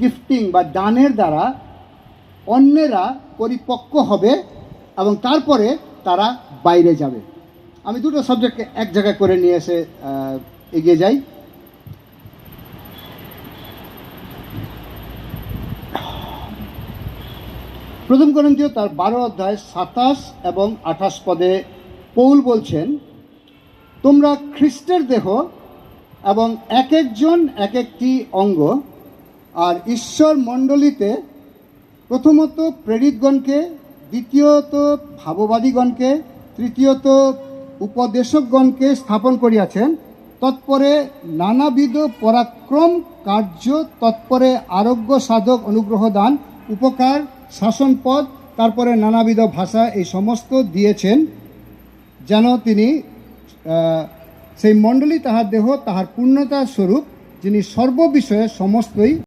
Gifting বা দানের দ্বারা অন্যেরা পরিপক্ক হবে এবং তারপরে তারা বাইরে যাবে। আমি দুটো সাবজেক্টকে এক জায়গায় করে নিয়ে এসে এগিয়ে যাই। প্রথম করিন্থীয় তার 12 অধ্যায় 27 এবং 28 পদে পৌল বলছেন, তোমরা খ্রিস্টের দেহ এবং এক একজন এক একটি অঙ্গ, আর ঈশ্বর মণ্ডলীতে প্রথমত প্রেরিতগণকে, দ্বিতীয়ত ভাববাদীগণকে, তৃতীয়ত উপদেশকগণকে স্থাপন করিয়াছেন, তৎপরে নানাবিধ পরাক্রম কার্য, তৎপরে আরোগ্য সাধক অনুগ্রহ দান, উপকার, শাসনপদ, তারপরে নানাবিধ ভাষা, এই সমস্ত দিয়েছেন, যেন তিনি সেই মণ্ডলী তাহার দেহ, তাহার পূর্ণতার স্বরূপ, যিনি সর্ববিষয়ে সমস্তই